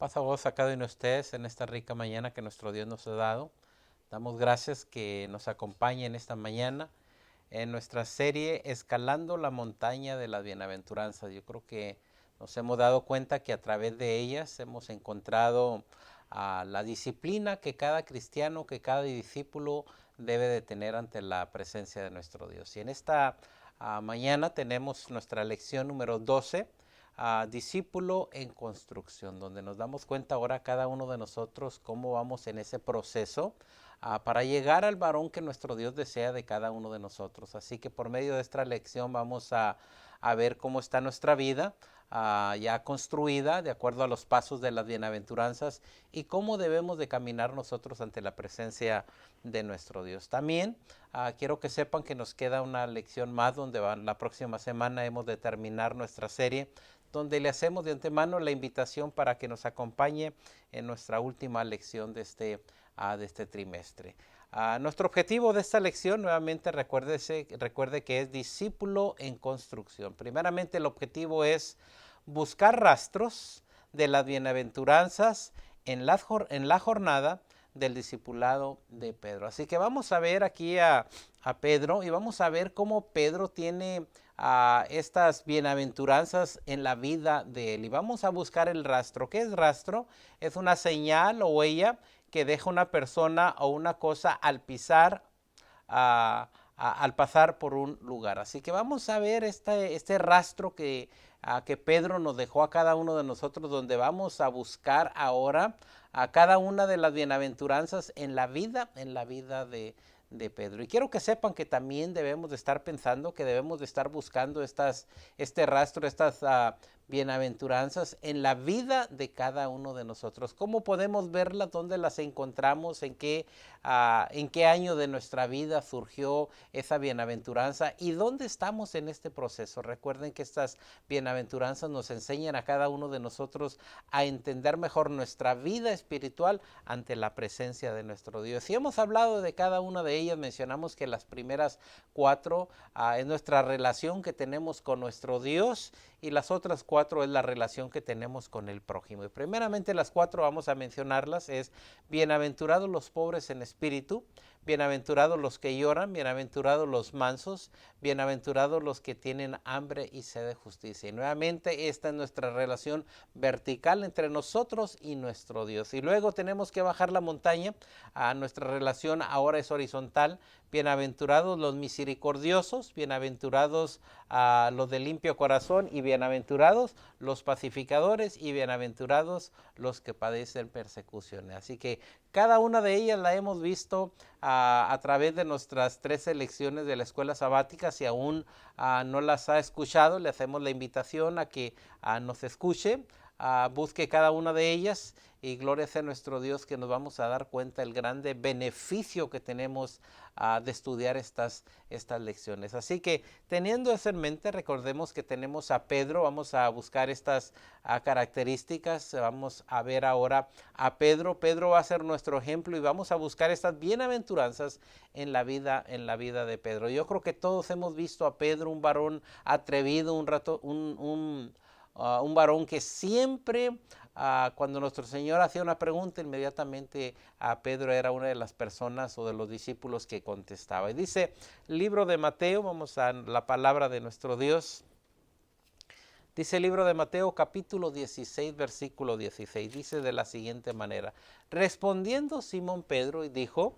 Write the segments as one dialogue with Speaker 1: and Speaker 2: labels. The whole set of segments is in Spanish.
Speaker 1: Paz a vos a cada uno de ustedes en esta rica mañana que nuestro Dios nos ha dado. Damos gracias que nos acompañe en esta mañana en nuestra serie Escalando la montaña de las bienaventuranzas. Yo creo que nos hemos dado cuenta que a través de ellas hemos encontrado la disciplina que cada cristiano, que cada discípulo debe de tener ante la presencia de nuestro Dios. Y en esta mañana tenemos nuestra lección número 12, discípulo en construcción, donde nos damos cuenta ahora cada uno de nosotros cómo vamos en ese proceso para llegar al varón que nuestro Dios desea de cada uno de nosotros. Así que por medio de esta lección vamos a ver cómo está nuestra vida ya construida de acuerdo a los pasos de las bienaventuranzas y cómo debemos de caminar nosotros ante la presencia de nuestro Dios. También quiero que sepan que nos queda una lección más donde la próxima semana hemos de terminar nuestra serie, donde le hacemos de antemano la invitación para que nos acompañe en nuestra última lección de este trimestre. Nuestro objetivo de esta lección, nuevamente recuerde que es discípulo en construcción. Primeramente el objetivo es buscar rastros de las bienaventuranzas en la jornada del discipulado de Pedro. Así que vamos a ver aquí a Pedro y vamos a ver cómo Pedro tiene estas bienaventuranzas en la vida de él. Y vamos a buscar el rastro. ¿Qué es rastro? Es una señal o huella que deja una persona o una cosa al pisar, al pasar por un lugar. Así que vamos a ver este rastro que Pedro nos dejó a cada uno de nosotros, donde vamos a buscar ahora a cada una de las bienaventuranzas en la vida de Pedro. Y quiero que sepan que también debemos de estar pensando, que debemos de estar buscando este rastro, estas bienaventuranzas en la vida de cada uno de nosotros. ¿Cómo podemos verlas? ¿Dónde las encontramos? ¿En qué año de nuestra vida surgió esa bienaventuranza? ¿Y dónde estamos en este proceso? Recuerden que estas bienaventuranzas nos enseñan a cada uno de nosotros a entender mejor nuestra vida espiritual ante la presencia de nuestro Dios. Y hemos hablado de cada una de ellas, mencionamos que las primeras 4 es nuestra relación que tenemos con nuestro Dios y las otras 4 es la relación que tenemos con el prójimo. Y primeramente las 4 vamos a mencionarlas, es bienaventurados los pobres en espíritu, bienaventurados los que lloran, bienaventurados los mansos, bienaventurados los que tienen hambre y sed de justicia. Y nuevamente esta es nuestra relación vertical entre nosotros y nuestro Dios. Y luego tenemos que bajar la montaña, nuestra relación ahora es horizontal. Bienaventurados los misericordiosos, bienaventurados los de limpio corazón y bienaventurados los pacificadores y bienaventurados los que padecen persecuciones. Así que cada una de ellas la hemos visto a través de nuestras 13 lecciones de la escuela sabática. Si aún no las ha escuchado, le hacemos la invitación a que nos escuche, busque cada una de ellas y gloria sea nuestro Dios, que nos vamos a dar cuenta el grande beneficio que tenemos de estudiar estas lecciones. Así que teniendo eso en mente, recordemos que tenemos a Pedro, vamos a buscar estas características, vamos a ver ahora a Pedro. Pedro va a ser nuestro ejemplo y vamos a buscar estas bienaventuranzas en la vida de Pedro. Yo creo que todos hemos visto a Pedro, un varón atrevido, un varón que siempre, cuando nuestro Señor hacía una pregunta, inmediatamente Pedro era una de las personas o de los discípulos que contestaba. Y dice el libro de Mateo, vamos a la palabra de nuestro Dios. Dice el libro de Mateo capítulo 16, versículo 16, dice de la siguiente manera: respondiendo Simón Pedro y dijo: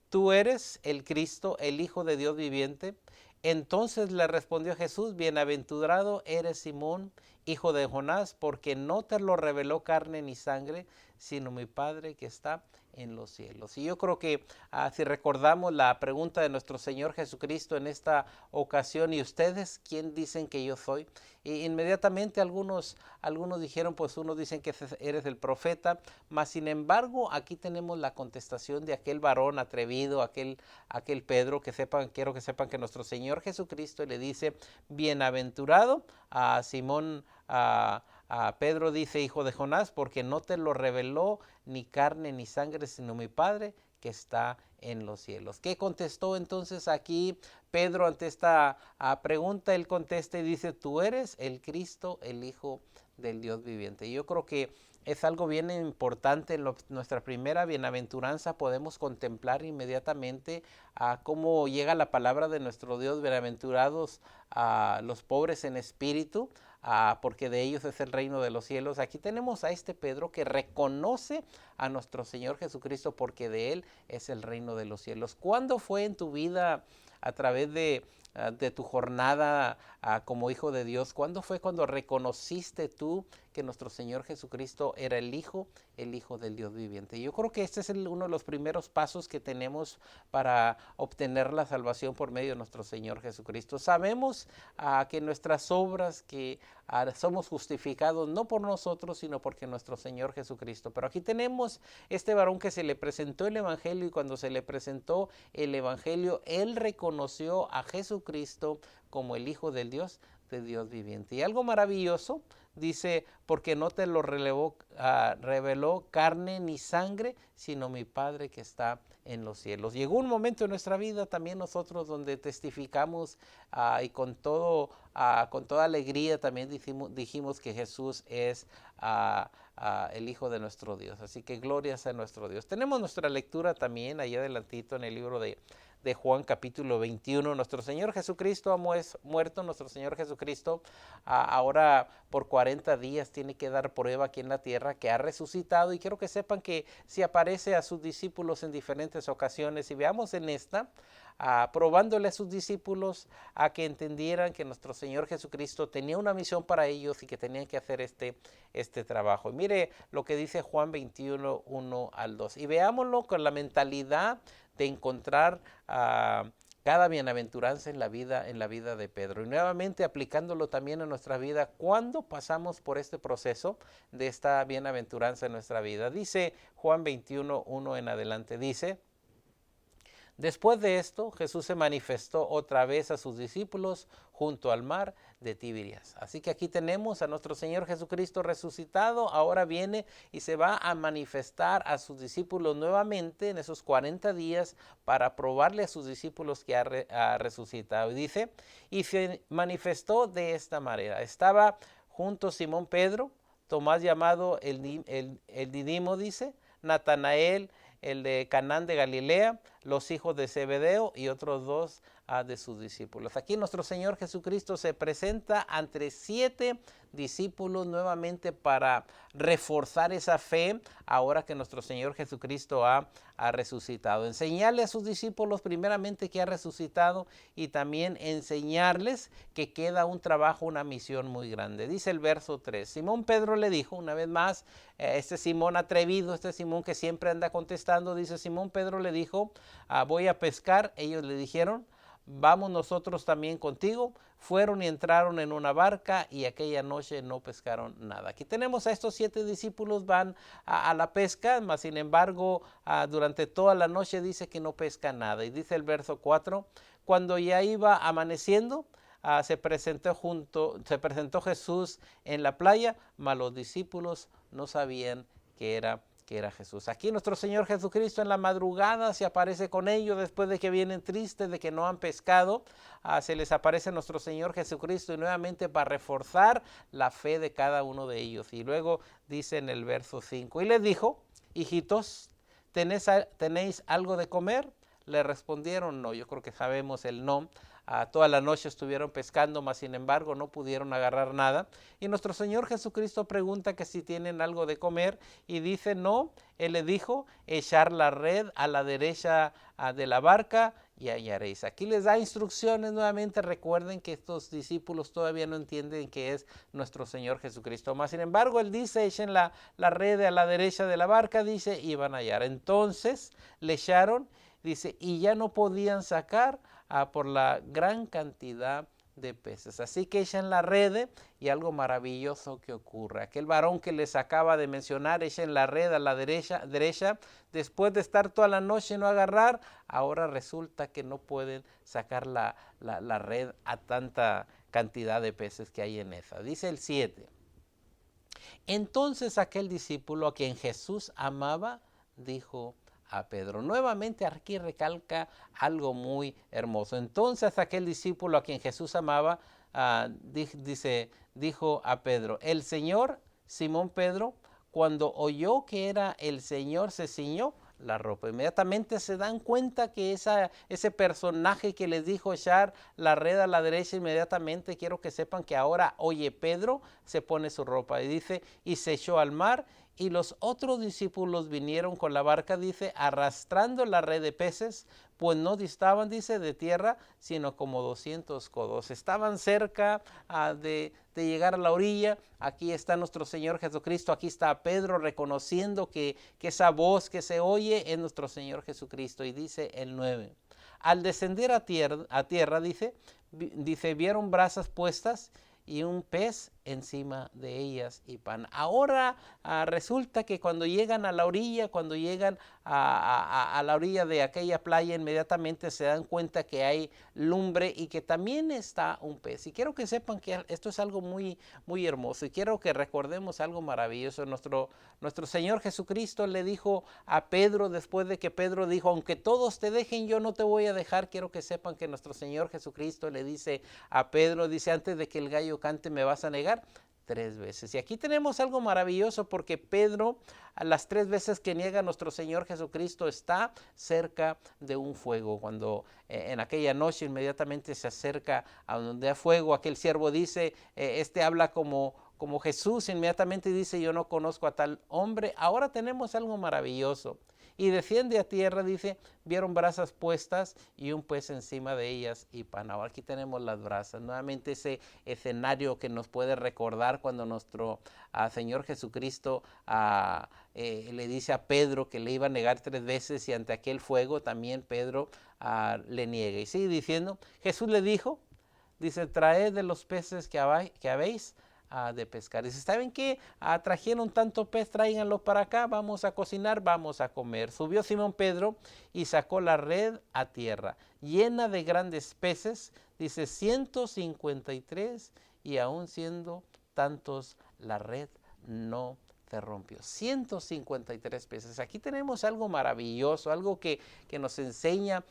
Speaker 1: tú eres el Cristo, el Hijo de Dios viviente. Entonces le respondió Jesús: bienaventurado eres Simón, hijo de Jonás, porque no te lo reveló carne ni sangre, sino mi Padre que está en los cielos. Y yo creo que si recordamos la pregunta de nuestro Señor Jesucristo en esta ocasión: ¿y ustedes quién dicen que yo soy? Y inmediatamente algunos dijeron, pues unos dicen que eres el profeta, mas sin embargo aquí tenemos la contestación de aquel varón atrevido, aquel Pedro, quiero que sepan que nuestro Señor Jesucristo le dice: bienaventurado a Simón, a Pedro dice: hijo de Jonás, porque no te lo reveló ni carne ni sangre, sino mi Padre que está en los cielos. ¿Qué contestó entonces aquí Pedro ante esta pregunta? Él contesta y dice: tú eres el Cristo, el Hijo del Dios viviente. Y yo creo que es algo bien importante. En nuestra primera bienaventuranza podemos contemplar inmediatamente a cómo llega la palabra de nuestro Dios: bienaventurados a los pobres en espíritu, porque de ellos es el reino de los cielos. Aquí tenemos a este Pedro que reconoce a nuestro Señor Jesucristo, porque de Él es el reino de los cielos. ¿Cuándo fue en tu vida, a través de tu jornada como hijo de Dios, cuándo fue cuando reconociste tú que nuestro Señor Jesucristo era el Hijo del Dios viviente? Yo creo que este es uno de los primeros pasos que tenemos para obtener la salvación por medio de nuestro Señor Jesucristo. Sabemos que nuestras obras, que somos justificados no por nosotros, sino porque nuestro Señor Jesucristo. Pero aquí tenemos este varón que se le presentó el Evangelio, y cuando se le presentó el Evangelio, él reconoció a Jesucristo como el Hijo del Dios, de Dios viviente. Y algo maravilloso, dice: porque no te lo reveló carne ni sangre, sino mi Padre que está en los cielos. Llegó un momento en nuestra vida también nosotros donde testificamos y con toda alegría también dijimos que Jesús es el Hijo de nuestro Dios. Así que gloria sea nuestro Dios. Tenemos nuestra lectura también ahí adelantito en el libro de Juan, capítulo 21. Nuestro Señor Jesucristo ha muerto. Nuestro Señor Jesucristo ahora por 40 días tiene que dar prueba aquí en la tierra que ha resucitado, y quiero que sepan que si aparece a sus discípulos en diferentes ocasiones, y veamos en esta, probándole a sus discípulos a que entendieran que nuestro Señor Jesucristo tenía una misión para ellos y que tenían que hacer este trabajo. Y mire lo que dice Juan 21, 1 al 2, y veámoslo con la mentalidad de encontrar cada bienaventuranza en la vida de Pedro, y nuevamente aplicándolo también en nuestra vida cuando pasamos por este proceso de esta bienaventuranza en nuestra vida. Dice Juan 21, 1 en adelante, dice: después de esto, Jesús se manifestó otra vez a sus discípulos junto al mar de Tiberias. Así que aquí tenemos a nuestro Señor Jesucristo resucitado. Ahora viene y se va a manifestar a sus discípulos nuevamente en esos 40 días para probarle a sus discípulos que ha resucitado. Y dice: y se manifestó de esta manera. Estaba junto Simón Pedro, Tomás llamado el Didimo, dice, Natanael, el de Canaán de Galilea, los hijos de Zebedeo y otros dos de sus discípulos. Aquí nuestro Señor Jesucristo se presenta ante 7 discípulos nuevamente para reforzar esa fe ahora que nuestro Señor Jesucristo ha resucitado. Enseñarle a sus discípulos primeramente que ha resucitado, y también enseñarles que queda un trabajo, una misión muy grande. Dice el verso 3, Simón Pedro le dijo, una vez más, este Simón atrevido, este Simón que siempre anda contestando, dice: Simón Pedro le dijo: voy a pescar. Ellos le dijeron: vamos nosotros también contigo. Fueron y entraron en una barca, y aquella noche no pescaron nada. Aquí tenemos a estos 7 discípulos, van a la pesca, mas sin embargo durante toda la noche dice que no pescan nada. Y dice el verso 4, cuando ya iba amaneciendo, se presentó Jesús en la playa, mas los discípulos no sabían que era Jesús. Aquí nuestro Señor Jesucristo en la madrugada se aparece con ellos después de que vienen tristes de que no han pescado. Se les aparece nuestro Señor Jesucristo, y nuevamente para reforzar la fe de cada uno de ellos. Y luego dice en el verso 5, y les dijo: hijitos, ¿tenéis algo de comer? Le respondieron: no. Yo creo que sabemos el no. Toda la noche estuvieron pescando, mas sin embargo no pudieron agarrar nada. Y nuestro Señor Jesucristo pregunta que si tienen algo de comer, y dice: no. Él le dijo: echar la red a la derecha de la barca y hallaréis. Aquí les da instrucciones nuevamente. Recuerden que estos discípulos todavía no entienden que es nuestro Señor Jesucristo. Mas sin embargo él dice: echen la red a la derecha de la barca, dice, y van a hallar. Entonces le echaron, dice, y ya no podían sacar por la gran cantidad de peces. Así que echan la red, y algo maravilloso que ocurre. Aquel varón que les acaba de mencionar, echan la red a la derecha, después de estar toda la noche y no agarrar, ahora resulta que no pueden sacar la red a tanta cantidad de peces que hay en esa. Dice el 7. Entonces aquel discípulo a quien Jesús amaba dijo a Pedro. Nuevamente aquí recalca algo muy hermoso. Entonces aquel discípulo a quien Jesús amaba dijo a Pedro, el Señor, Simón Pedro, cuando oyó que era el Señor, se ciñó la ropa. Inmediatamente se dan cuenta que ese personaje que les dijo echar la red a la derecha, inmediatamente quiero que sepan que ahora oye Pedro, se pone su ropa y dice, y se echó al mar. Y los otros discípulos vinieron con la barca, dice, arrastrando la red de peces, pues no distaban, dice, de tierra, sino como 200 codos. Estaban cerca de llegar a la orilla. Aquí está nuestro Señor Jesucristo, aquí está Pedro reconociendo que esa voz que se oye es nuestro Señor Jesucristo. Y dice el 9, al descender a tierra dice, vieron brasas puestas y un pez encima de ellas y pan. Ahora resulta que cuando llegan a la orilla, cuando llegan a la orilla de aquella playa, inmediatamente se dan cuenta que hay lumbre y que también está un pez. Y quiero que sepan que esto es algo muy, muy hermoso, y quiero que recordemos algo maravilloso. Nuestro Señor Jesucristo le dijo a Pedro, después de que Pedro dijo, aunque todos te dejen, yo no te voy a dejar. Quiero que sepan que nuestro Señor Jesucristo le dice a Pedro, dice, antes de que el gallo cante me vas a negar 3 veces. Y aquí tenemos algo maravilloso, porque Pedro, a las 3 veces que niega a nuestro Señor Jesucristo, está cerca de un fuego. Cuando en aquella noche inmediatamente se acerca a donde hay fuego, aquel siervo dice, habla como Jesús, inmediatamente dice, yo no conozco a tal hombre. Ahora tenemos algo maravilloso. Y desciende a tierra, dice, vieron brasas puestas y un pez encima de ellas y pan. Ahora aquí tenemos las brasas. Nuevamente ese escenario que nos puede recordar cuando nuestro Señor Jesucristo le dice a Pedro que le iba a negar 3 veces, y ante aquel fuego también Pedro le niega. Y sigue diciendo, Jesús le dijo, dice, traed de los peces que habéis de pescar. Dice, ¿saben qué? Trajeron tanto pez, tráiganlo para acá, vamos a cocinar, vamos a comer. Subió Simón Pedro y sacó la red a tierra, llena de grandes peces, dice 153, y aún siendo tantos la red no se rompió. 153 peces. Aquí tenemos algo maravilloso, algo que nos enseña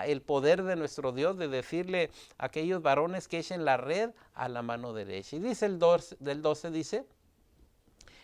Speaker 1: el poder de nuestro Dios, de decirle a aquellos varones que echen la red a la mano derecha. Y dice el 12, dice,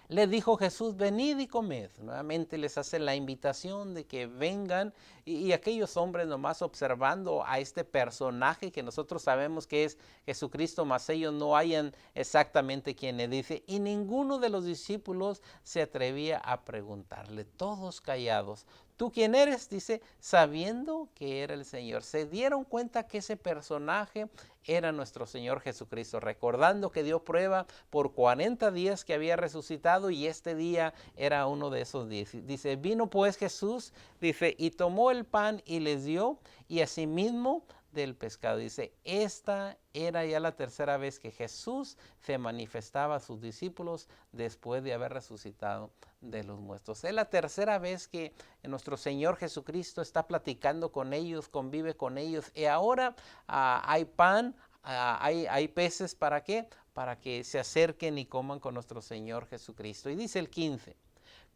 Speaker 1: le dijo Jesús, venid y comed. Nuevamente les hace la invitación de que vengan, y aquellos hombres nomás observando a este personaje que nosotros sabemos que es Jesucristo, mas ellos no hayan exactamente quién le dice, y ninguno de los discípulos se atrevía a preguntarle, todos callados. ¿Tú quién eres? Dice, sabiendo que era el Señor. Se dieron cuenta que ese personaje era nuestro Señor Jesucristo, recordando que dio prueba por 40 días que había resucitado, y este día era uno de esos días. Dice, vino pues Jesús, dice, y tomó el pan y les dio, y asimismo del pescado. Dice, esta era ya la 3ª vez que Jesús se manifestaba a sus discípulos después de haber resucitado de los muertos. Es la 3ª vez que nuestro Señor Jesucristo está platicando con ellos, convive con ellos, y ahora hay pan, hay peces. ¿Para qué? Para que se acerquen y coman con nuestro Señor Jesucristo. Y dice el 15,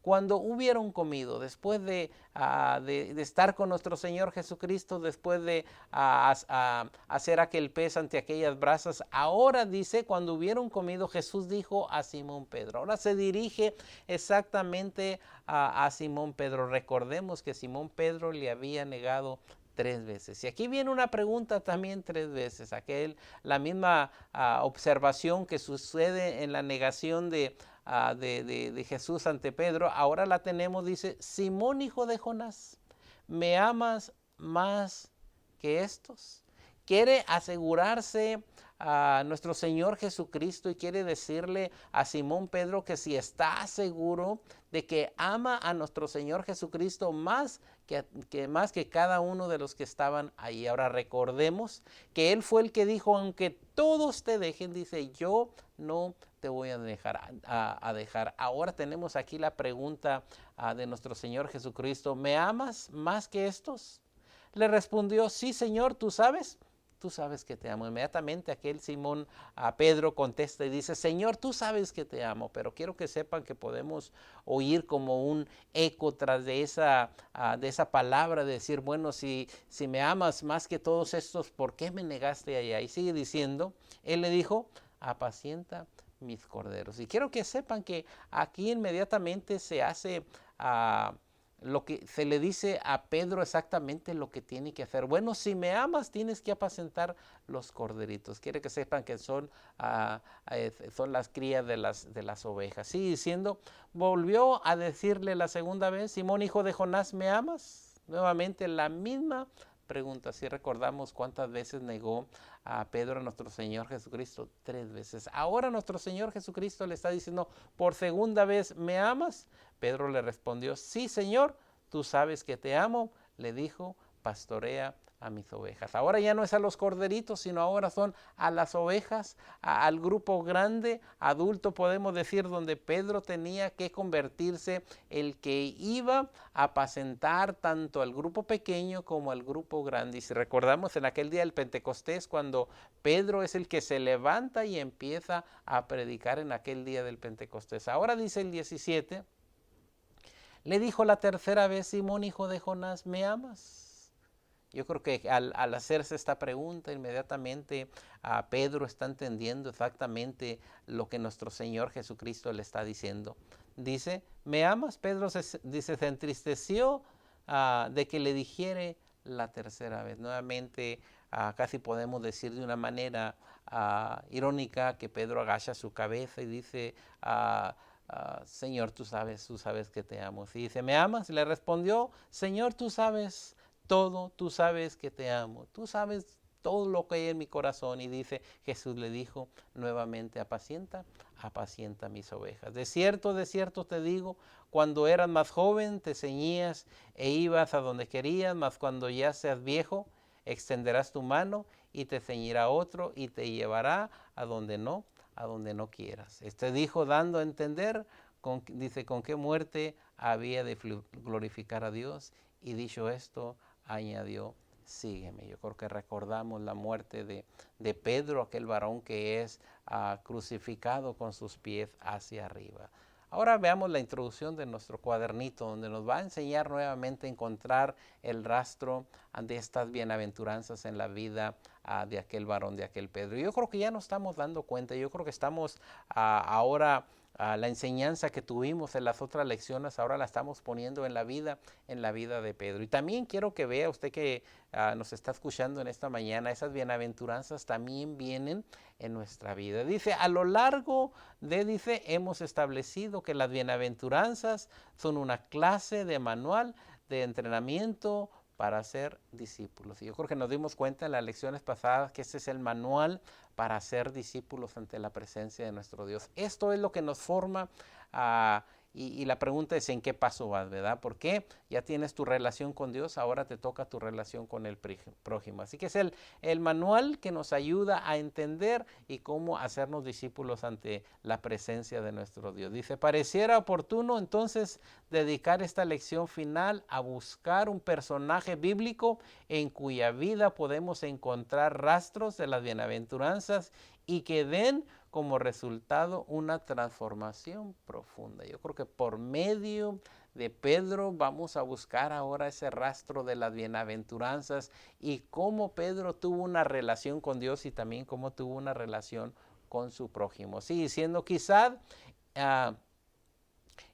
Speaker 1: cuando hubieron comido, después de estar con nuestro Señor Jesucristo, después de hacer aquel pez ante aquellas brasas, ahora dice, cuando hubieron comido, Jesús dijo a Simón Pedro. Ahora se dirige exactamente a Simón Pedro. Recordemos que Simón Pedro le había negado 3 veces. Y aquí viene una pregunta también 3 veces. La misma observación que sucede en la negación de Jesús ante Pedro, ahora la tenemos, dice, Simón, hijo de Jonás, ¿me amas más que estos? Quiere asegurarse a nuestro Señor Jesucristo, y quiere decirle a Simón Pedro que si está seguro de que ama a nuestro Señor Jesucristo más que cada uno de los que estaban ahí. Ahora recordemos que Él fue el que dijo, aunque todos te dejen, dice, yo no te voy a dejar. Ahora tenemos aquí la pregunta de nuestro Señor Jesucristo, ¿me amas más que estos? Le respondió, sí, Señor, tú sabes tú sabes que te amo. Inmediatamente aquel Simón, a Pedro, contesta y dice, Señor, tú sabes que te amo, pero quiero que sepan que podemos oír como un eco tras de esa palabra, de decir, bueno, si me amas más que todos estos, ¿por qué me negaste allá? Y sigue diciendo, él le dijo, apacienta mis corderos. Y quiero que sepan que aquí inmediatamente se hace lo que se le dice a Pedro exactamente lo que tiene que hacer. Bueno, si me amas, tienes que apacentar los corderitos. Quiere que sepan que son las crías de las ovejas. Sigue diciendo, volvió a decirle la segunda vez, Simón, hijo de Jonás, ¿me amas? Nuevamente la misma pregunta. Si recordamos cuántas veces negó a Pedro a nuestro Señor Jesucristo, 3 veces. Ahora nuestro Señor Jesucristo le está diciendo por segunda vez, ¿me amas? Pedro le respondió, sí, Señor, tú sabes que te amo. Le dijo, pastorea a mis ovejas. Ahora ya no es a los corderitos, sino ahora son a las ovejas, al grupo grande, adulto, podemos decir, donde Pedro tenía que convertirse el que iba a apacentar tanto al grupo pequeño como al grupo grande. Y si recordamos en aquel día del Pentecostés, cuando Pedro es el que se levanta y empieza a predicar en aquel día del Pentecostés. Ahora dice el 17, le dijo la tercera vez, Simón, hijo de Jonás, ¿me amas? Yo creo que al hacerse esta pregunta, inmediatamente Pedro está entendiendo exactamente lo que nuestro Señor Jesucristo le está diciendo. Dice, ¿me amas? Pedro se entristeció de que le dijere la tercera vez. Nuevamente, casi podemos decir de una manera irónica que Pedro agacha su cabeza y dice, Señor, tú sabes que te amo. Y dice, ¿me amas? Le respondió, Señor, tú sabes todo, tú sabes que te amo, tú sabes todo lo que hay en mi corazón. Y dice, Jesús le dijo nuevamente, apacienta mis ovejas. De cierto te digo, cuando eras más joven te ceñías e ibas a donde querías, mas cuando ya seas viejo, extenderás tu mano y te ceñirá otro y te llevará a donde no quieras. Este dijo dando a entender, dice, con qué muerte había de glorificar a Dios, y dicho esto, añadió, sígueme. Yo creo que recordamos la muerte de Pedro, aquel varón que es crucificado con sus pies hacia arriba. Ahora veamos la introducción de nuestro cuadernito, donde nos va a enseñar nuevamente a encontrar el rastro de estas bienaventuranzas en la vida de aquel varón, de aquel Pedro. Yo creo que ya nos estamos dando cuenta, yo creo que estamos ahora la enseñanza que tuvimos en las otras lecciones, ahora la estamos poniendo en la vida de Pedro. Y también quiero que vea usted que nos está escuchando en esta mañana, esas bienaventuranzas también vienen en nuestra vida. Dice, a lo largo dice, hemos establecido que las bienaventuranzas son una clase de manual de entrenamiento para ser discípulos. Y yo creo que nos dimos cuenta en las lecciones pasadas que este es el manual para ser discípulos ante la presencia de nuestro Dios. Esto es lo que nos forma y la pregunta es en qué paso vas, ¿verdad? Porque ya tienes tu relación con Dios, ahora te toca tu relación con el prójimo. Así que es el manual que nos ayuda a entender y cómo hacernos discípulos ante la presencia de nuestro Dios. Dice, pareciera oportuno entonces dedicar esta lección final a buscar un personaje bíblico en cuya vida podemos encontrar rastros de las bienaventuranzas y que den como resultado una transformación profunda. Yo creo que por medio de Pedro vamos a buscar ahora ese rastro de las bienaventuranzas y cómo Pedro tuvo una relación con Dios y también cómo tuvo una relación con su prójimo. Sí, siendo quizás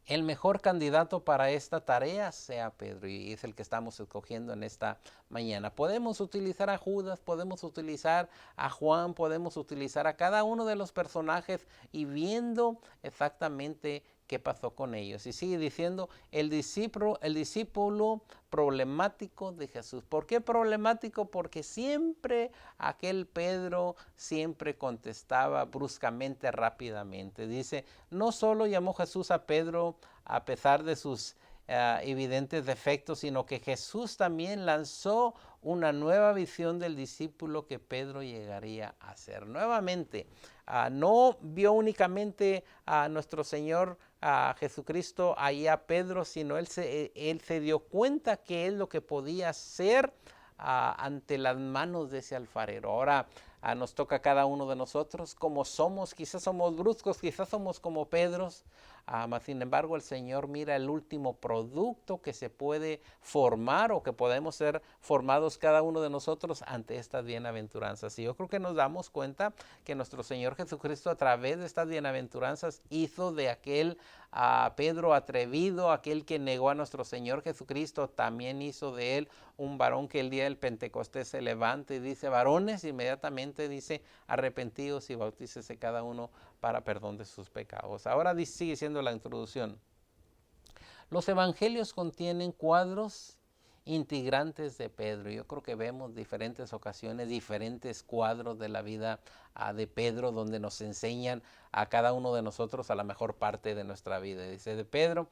Speaker 1: el mejor candidato para esta tarea sea Pedro, y es el que estamos escogiendo en esta mañana. Podemos utilizar a Judas, podemos utilizar a Juan, podemos utilizar a cada uno de los personajes y viendo exactamente qué pasó con ellos. Y sigue diciendo, el discípulo problemático de Jesús. ¿Por qué problemático? Porque siempre aquel Pedro siempre contestaba bruscamente, rápidamente. Dice, no solo llamó Jesús a Pedro a pesar de sus evidentes defectos, sino que Jesús también lanzó una nueva visión del discípulo que Pedro llegaría a ser. Nuevamente, no vio únicamente a nuestro Señor Jesucristo ahí a Pedro, sino él se dio cuenta que es lo que podía ser ante las manos de ese alfarero. Ahora nos toca a cada uno de nosotros, como somos, quizás somos bruscos, quizás somos como Pedros, mas sin embargo el Señor mira el último producto que se puede formar o que podemos ser formados cada uno de nosotros ante estas bienaventuranzas. Y yo creo que nos damos cuenta que nuestro Señor Jesucristo a través de estas bienaventuranzas hizo de aquel Pedro atrevido, aquel que negó a nuestro Señor Jesucristo, también hizo de él un varón que el día del Pentecostés se levanta y dice: varones, inmediatamente dice: arrepentidos y bautícese cada uno para perdón de sus pecados. Ahora sigue siendo la introducción. Los evangelios contienen cuadros integrantes de Pedro. Yo creo que vemos diferentes ocasiones, diferentes cuadros de la vida de Pedro, donde nos enseñan a cada uno de nosotros a la mejor parte de nuestra vida. Dice de Pedro,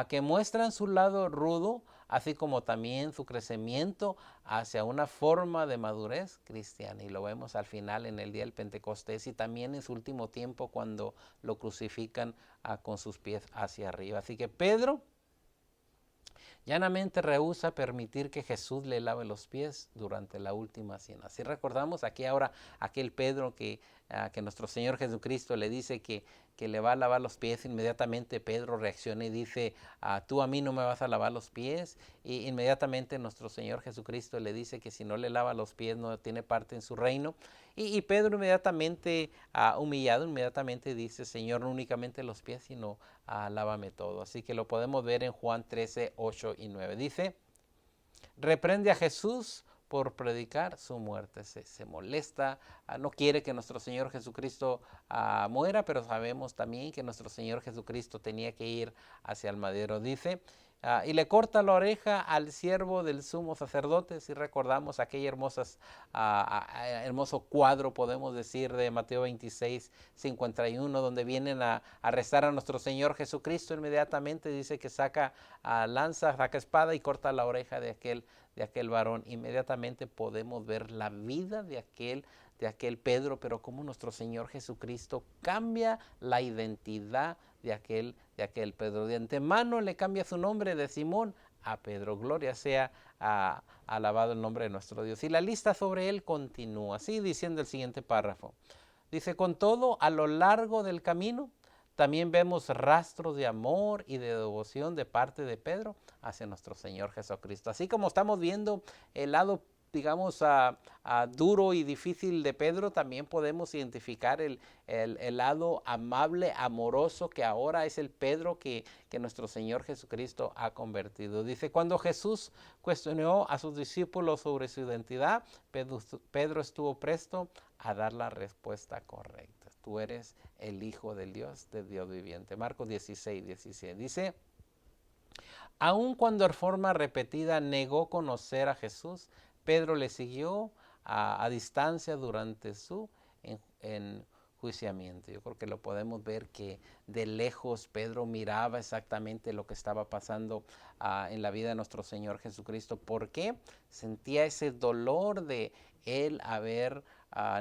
Speaker 1: que muestran su lado rudo, así como también su crecimiento hacia una forma de madurez cristiana. Y lo vemos al final en el día del Pentecostés y también en su último tiempo cuando lo crucifican con sus pies hacia arriba. Así que Pedro llanamente rehúsa permitir que Jesús le lave los pies durante la última cena. Si recordamos aquí ahora aquel Pedro que nuestro Señor Jesucristo le dice que le va a lavar los pies, inmediatamente Pedro reacciona y dice: tú a mí no me vas a lavar los pies. Y inmediatamente nuestro Señor Jesucristo le dice que si no le lava los pies no tiene parte en su reino. Y Pedro inmediatamente, humillado, inmediatamente dice: Señor, no únicamente los pies, sino lávame todo. Así que lo podemos ver en Juan 13, 8 y 9. Dice: reprende a Jesús por predicar su muerte. Se molesta, no quiere que nuestro Señor Jesucristo muera, pero sabemos también que nuestro Señor Jesucristo tenía que ir hacia el madero. Dice: y le corta la oreja al siervo del sumo sacerdote. Si recordamos aquel hermoso cuadro, podemos decir, de Mateo 26, 51, donde vienen a arrestar a nuestro Señor Jesucristo, inmediatamente dice que saca lanza, saca espada y corta la oreja de aquel varón. Inmediatamente podemos ver la vida de aquel Pedro, pero como nuestro Señor Jesucristo cambia la identidad de aquel Pedro. De antemano le cambia su nombre de Simón a Pedro. Gloria sea, alabado el nombre de nuestro Dios. Y la lista sobre él continúa, así diciendo el siguiente párrafo. Dice: con todo, a lo largo del camino también vemos rastros de amor y de devoción de parte de Pedro hacia nuestro Señor Jesucristo. Así como estamos viendo el lado, digamos, duro y difícil de Pedro, también podemos identificar el lado amable, amoroso, que ahora es el Pedro que nuestro Señor Jesucristo ha convertido. Dice: cuando Jesús cuestionó a sus discípulos sobre su identidad, Pedro estuvo presto a dar la respuesta correcta. Tú eres el Hijo del Dios viviente. Marcos 16, 17. Dice: aun cuando en forma repetida negó conocer a Jesús, Pedro le siguió a distancia durante su enjuiciamiento. Yo creo que lo podemos ver que de lejos Pedro miraba exactamente lo que estaba pasando en la vida de nuestro Señor Jesucristo. ¿Por qué? Sentía ese dolor de él haber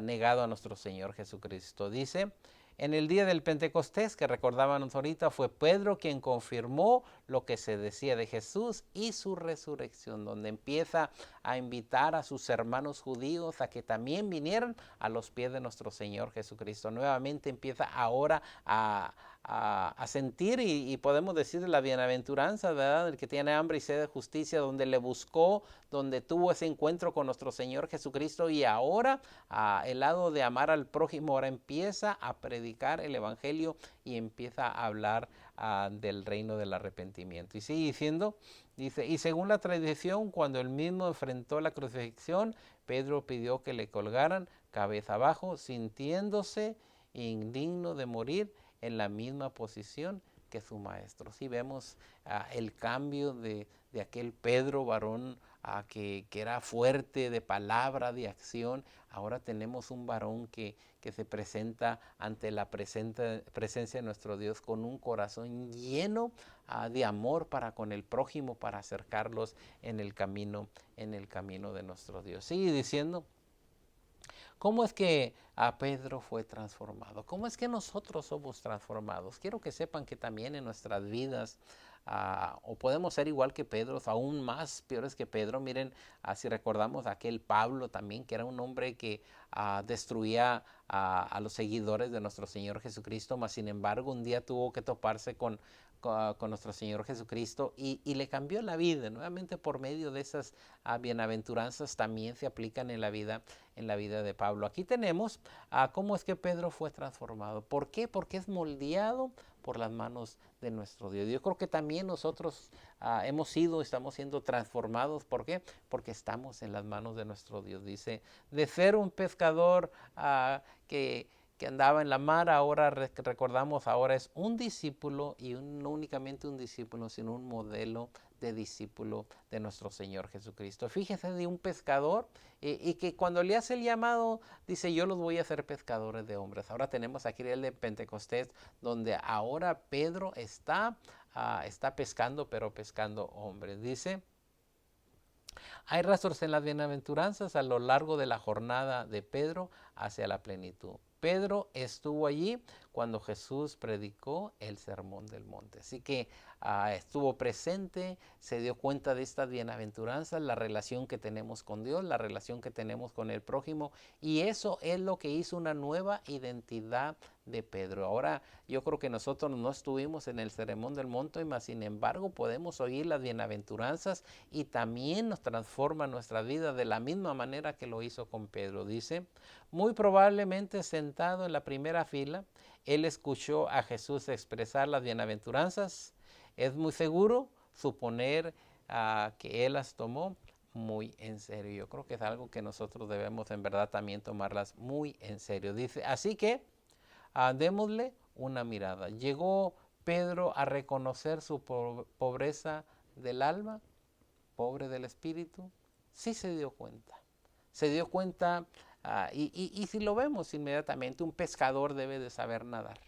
Speaker 1: negado a nuestro Señor Jesucristo. Dice: en el día del Pentecostés, que recordábamos ahorita, fue Pedro quien confirmó lo que se decía de Jesús y su resurrección, donde empieza a invitar a sus hermanos judíos a que también vinieran a los pies de nuestro Señor Jesucristo. Nuevamente empieza ahora a sentir y podemos decir la bienaventuranza, ¿verdad? El que tiene hambre y sed de justicia, donde le buscó, donde tuvo ese encuentro con nuestro Señor Jesucristo, y ahora el lado de amar al prójimo ahora empieza a predicar el evangelio y empieza a hablar del reino del arrepentimiento. Y sigue diciendo, dice: y según la tradición, cuando él mismo enfrentó la crucifixión, Pedro pidió que le colgaran cabeza abajo, sintiéndose indigno de morir en la misma posición que su maestro. Si vemos el cambio de aquel Pedro, varón que era fuerte de palabra, de acción, ahora tenemos un varón que se presenta ante la presencia de nuestro Dios con un corazón lleno de amor para con el prójimo, para acercarlos en el camino de nuestro Dios. Sigue diciendo: ¿cómo es que Pedro fue transformado? ¿Cómo es que nosotros somos transformados? Quiero que sepan que también en nuestras vidas o podemos ser igual que Pedro, aún más peores que Pedro. Miren, si recordamos a aquel Pablo también, que era un hombre que destruía a los seguidores de nuestro Señor Jesucristo, mas sin embargo un día tuvo que toparse con nuestro Señor Jesucristo y le cambió la vida. Nuevamente, por medio de esas bienaventuranzas también se aplican en la vida de Pablo. Aquí tenemos cómo es que Pedro fue transformado. ¿Por qué? Porque es moldeado por las manos de nuestro Dios. Yo creo que también nosotros estamos siendo transformados. ¿Por qué? Porque estamos en las manos de nuestro Dios. Dice, de ser un pescador que andaba en la mar, ahora recordamos, ahora es un discípulo, y no únicamente un discípulo, sino un modelo de discípulo de nuestro Señor Jesucristo. Fíjese, de un pescador y que cuando le hace el llamado dice, yo los voy a hacer pescadores de hombres. Ahora tenemos aquí el de Pentecostés, donde ahora Pedro está pescando, pero pescando hombres. Dice, hay rastros en las bienaventuranzas a lo largo de la jornada de Pedro hacia la plenitud. Pedro estuvo allí cuando Jesús predicó el Sermón del Monte. Así que estuvo presente, se dio cuenta de estas bienaventuranzas, la relación que tenemos con Dios, la relación que tenemos con el prójimo, y eso es lo que hizo una nueva identidad de Pedro. Ahora yo creo que nosotros no estuvimos en el Sermón del Monte, mas sin embargo podemos oír las bienaventuranzas y también nos transforma nuestra vida de la misma manera que lo hizo con Pedro. Dice, muy probablemente sentado en la primera fila, él escuchó a Jesús expresar las bienaventuranzas. Es muy seguro suponer que él las tomó muy en serio. Yo creo que es algo que nosotros debemos en verdad también tomarlas muy en serio. Dice, así que démosle una mirada. Llegó Pedro a reconocer su pobreza del alma, pobre del espíritu. Sí se dio cuenta. Se dio cuenta, y si lo vemos inmediatamente, un pescador debe de saber nadar.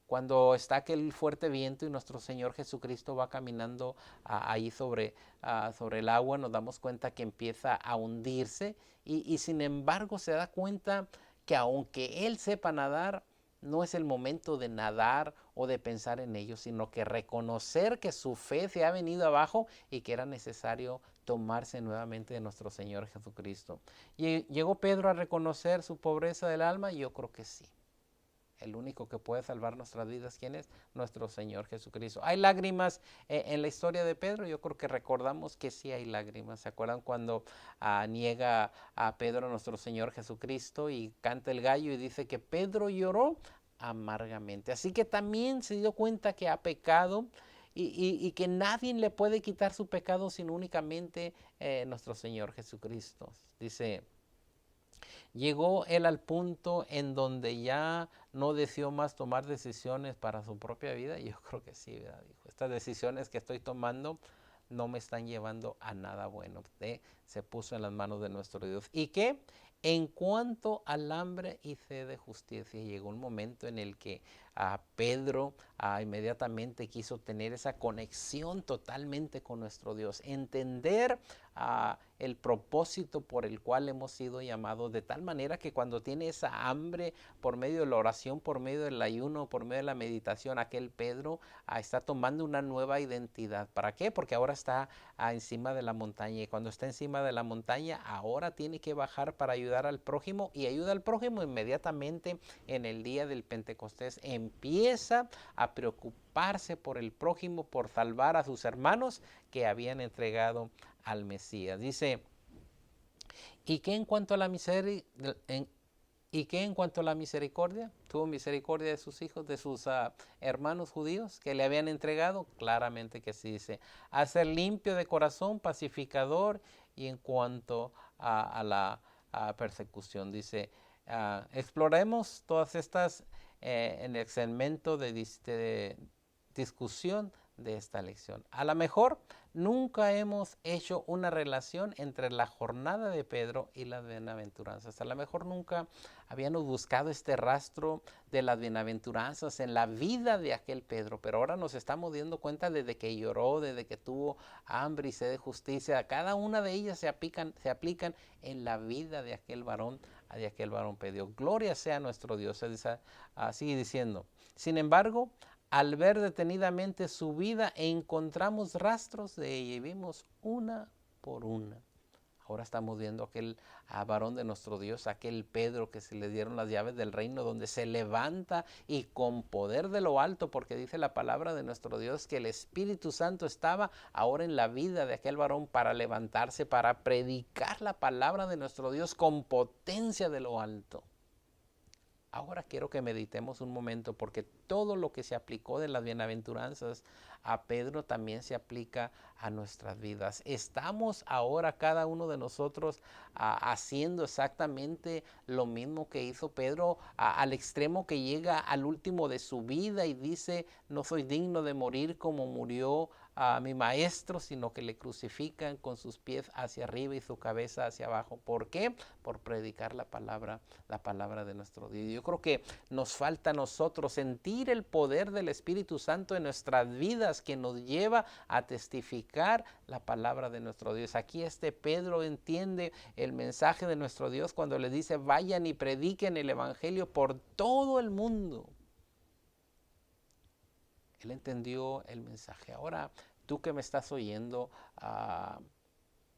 Speaker 1: Cuando está aquel fuerte viento y nuestro Señor Jesucristo va caminando ahí sobre el agua, nos damos cuenta que empieza a hundirse y sin embargo se da cuenta que aunque Él sepa nadar, no es el momento de nadar o de pensar en ello, sino que reconocer que su fe se ha venido abajo y que era necesario tomarse nuevamente de nuestro Señor Jesucristo. ¿Llegó Pedro a reconocer su pobreza del alma? Yo creo que sí. El único que puede salvar nuestras vidas, ¿quién es? Nuestro Señor Jesucristo. ¿Hay lágrimas en la historia de Pedro? Yo creo que recordamos que sí hay lágrimas. ¿Se acuerdan cuando niega a Pedro a nuestro Señor Jesucristo y canta el gallo y dice que Pedro lloró amargamente? Así que también se dio cuenta que ha pecado y que nadie le puede quitar su pecado sino únicamente nuestro Señor Jesucristo. Dice, llegó él al punto en donde ya no deseó más tomar decisiones para su propia vida. Yo creo que sí, ¿verdad? Dijo, estas decisiones que estoy tomando no me están llevando a nada bueno. Se puso en las manos de nuestro Dios. ¿Y qué? En cuanto al hambre y sed de justicia, llegó un momento en el que Pedro inmediatamente quiso tener esa conexión totalmente con nuestro Dios, entender el propósito por el cual hemos sido llamados, de tal manera que cuando tiene esa hambre por medio de la oración, por medio del ayuno, por medio de la meditación, aquel Pedro está tomando una nueva identidad. ¿Para qué? Porque ahora está encima de la montaña, y cuando está encima de la montaña ahora tiene que bajar para ayudar al prójimo, y ayuda al prójimo inmediatamente. En el día del Pentecostés empieza a preocuparse por el prójimo, por salvar a sus hermanos que habían entregado al Mesías. Dice, ¿y qué en cuanto a la misericordia? ¿Tuvo misericordia de sus hijos, de sus hermanos judíos que le habían entregado? Claramente que sí. Dice, a ser limpio de corazón, pacificador, y en cuanto a la persecución. Dice, exploremos todas estas en el segmento de discusión de esta lección. A lo mejor nunca hemos hecho una relación entre la jornada de Pedro y las bienaventuranzas. A lo mejor nunca habíamos buscado este rastro de las bienaventuranzas en la vida de aquel Pedro, pero ahora nos estamos dando cuenta desde que lloró, desde que tuvo hambre y sed de justicia. Cada una de ellas se aplican en la vida de aquel varón Pedro. Gloria sea nuestro Dios. Sigue diciendo, sin embargo, al ver detenidamente su vida, encontramos rastros de ella y vimos una por una. Ahora estamos viendo aquel varón de nuestro Dios, aquel Pedro que se le dieron las llaves del reino, donde se levanta y con poder de lo alto, porque dice la palabra de nuestro Dios que el Espíritu Santo estaba ahora en la vida de aquel varón para levantarse, para predicar la palabra de nuestro Dios con potencia de lo alto. Ahora quiero que meditemos un momento, porque todo lo que se aplicó de las bienaventuranzas a Pedro también se aplica a nuestras vidas. Estamos ahora cada uno de nosotros haciendo exactamente lo mismo que hizo Pedro, al extremo que llega al último de su vida y dice: no soy digno de morir como murió a mi maestro, sino que le crucifican con sus pies hacia arriba y su cabeza hacia abajo. ¿Por qué? Por predicar la palabra de nuestro Dios. Yo creo que nos falta a nosotros sentir el poder del Espíritu Santo en nuestras vidas, que nos lleva a testificar la palabra de nuestro Dios. Aquí Pedro entiende el mensaje de nuestro Dios cuando le dice: vayan y prediquen el evangelio por todo el mundo. Él entendió el mensaje. Ahora, tú que me estás oyendo,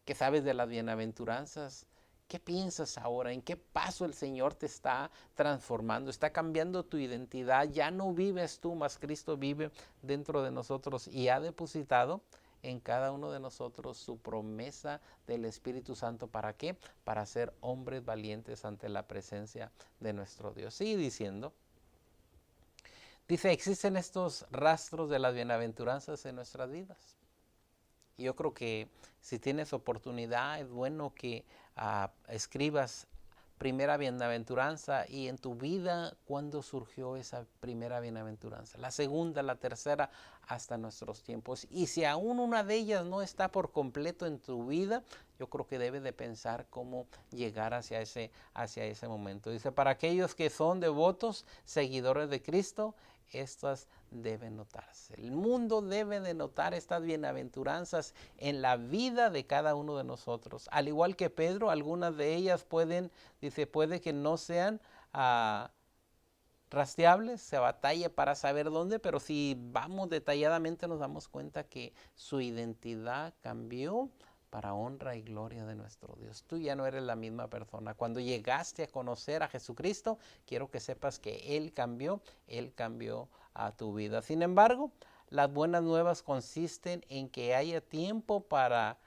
Speaker 1: que sabes de las bienaventuranzas, ¿qué piensas ahora? ¿En qué paso el Señor te está transformando? Está cambiando tu identidad. Ya no vives tú, mas Cristo vive dentro de nosotros y ha depositado en cada uno de nosotros su promesa del Espíritu Santo. ¿Para qué? Para ser hombres valientes ante la presencia de nuestro Dios. Sigue diciendo. Dice: existen estos rastros de las bienaventuranzas en nuestras vidas. Y yo creo que si tienes oportunidad, es bueno que escribas primera bienaventuranza y en tu vida cuándo surgió esa primera bienaventuranza, la segunda, la tercera, hasta nuestros tiempos. Y si aún una de ellas no está por completo en tu vida, yo creo que debes de pensar cómo llegar hacia ese momento. Dice: para aquellos que son devotos, seguidores de Cristo, estas deben notarse. El mundo debe de notar estas bienaventuranzas en la vida de cada uno de nosotros. Al igual que Pedro, algunas de ellas puede que no sean rastreables, se batalla para saber dónde, pero si vamos detalladamente nos damos cuenta que su identidad cambió para honra y gloria de nuestro Dios. Tú ya no eres la misma persona. Cuando llegaste a conocer a Jesucristo, quiero que sepas que Él cambió a tu vida. Sin embargo, las buenas nuevas consisten en que haya tiempo para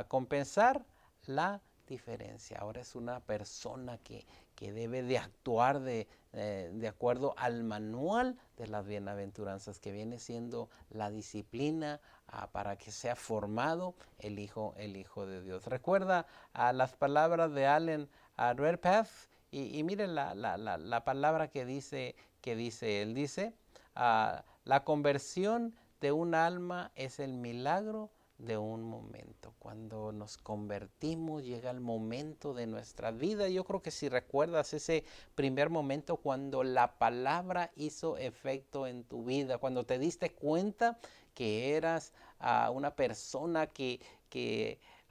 Speaker 1: compensar la diferencia. Ahora es una persona que debe de actuar de acuerdo al manual de las bienaventuranzas, que viene siendo la disciplina para que sea formado el Hijo de Dios. Recuerda las palabras de Allen Redpath y miren la palabra que dice él. Dice: la conversión de un alma es el milagro de un momento. Cuando nos convertimos, llega el momento de nuestra vida. Yo creo que si recuerdas ese primer momento cuando la palabra hizo efecto en tu vida, cuando te diste cuenta que eras una persona que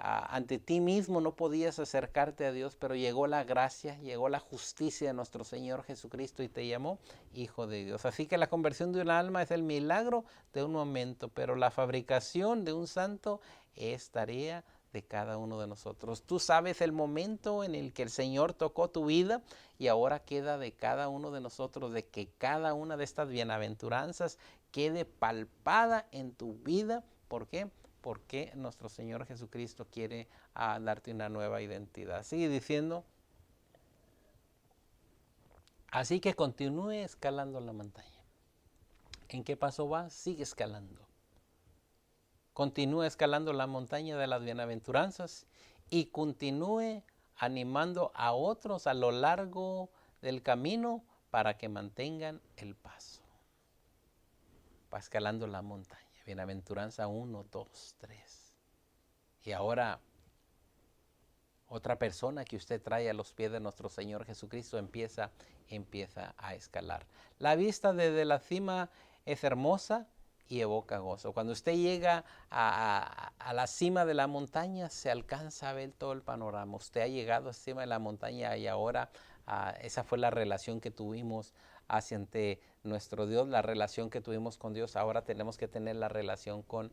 Speaker 1: ante ti mismo no podías acercarte a Dios, pero llegó la gracia, llegó la justicia de nuestro Señor Jesucristo y te llamó Hijo de Dios. Así que la conversión de un alma es el milagro de un momento, pero la fabricación de un santo es tarea de cada uno de nosotros. Tú sabes el momento en el que el Señor tocó tu vida y ahora queda de cada uno de nosotros de que cada una de estas bienaventuranzas quede palpada en tu vida. ¿Por qué? Porque nuestro Señor Jesucristo quiere darte una nueva identidad. Sigue diciendo: así que continúe escalando la montaña. ¿En qué paso va? Sigue escalando. Continúe escalando la montaña de las bienaventuranzas y continúe animando a otros a lo largo del camino para que mantengan el paso. Va escalando la montaña. Bienaventuranza 1, 2, 3. Y ahora otra persona que usted trae a los pies de nuestro Señor Jesucristo empieza a escalar. La vista desde la cima es hermosa y evoca gozo. Cuando usted llega a la cima de la montaña, se alcanza a ver todo el panorama. Usted ha llegado a la cima de la montaña y ahora esa fue la relación que tuvimos hacia ante nuestro Dios, la relación que tuvimos con Dios, ahora tenemos que tener la relación con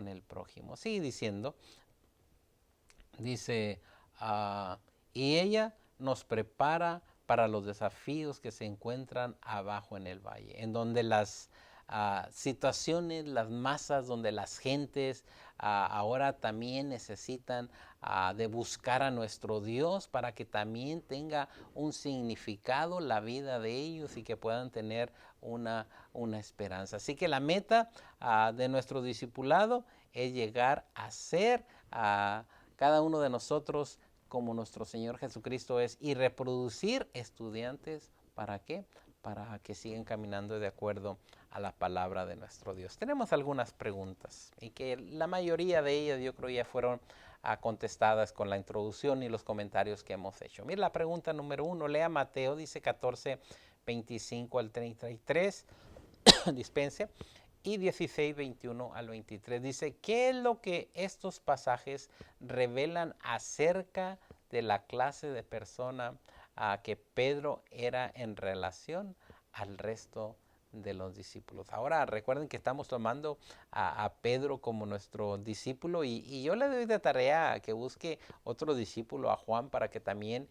Speaker 1: el prójimo. Sigue diciendo, dice, y ella nos prepara para los desafíos que se encuentran abajo en el valle, en donde las situaciones, las masas, donde las gentes ahora también necesitan de buscar a nuestro Dios para que también tenga un significado la vida de ellos y que puedan tener una esperanza. Así que la meta de nuestro discipulado es llegar a ser cada uno de nosotros como nuestro Señor Jesucristo es, y reproducir estudiantes. ¿Para qué? Para que sigan caminando de acuerdo a la palabra de nuestro Dios. Tenemos algunas preguntas y que la mayoría de ellas yo creo ya fueron contestadas con la introducción y los comentarios que hemos hecho. Mira la pregunta número 1, lea Mateo, dice 14, 25 al 33, dispense, y 16, 21 al 23. Dice, ¿qué es lo que estos pasajes revelan acerca de la clase de persona que Pedro era en relación al resto de los discípulos? Ahora recuerden que estamos tomando a Pedro como nuestro discípulo y yo le doy de tarea que busque otro discípulo, a Juan, para que también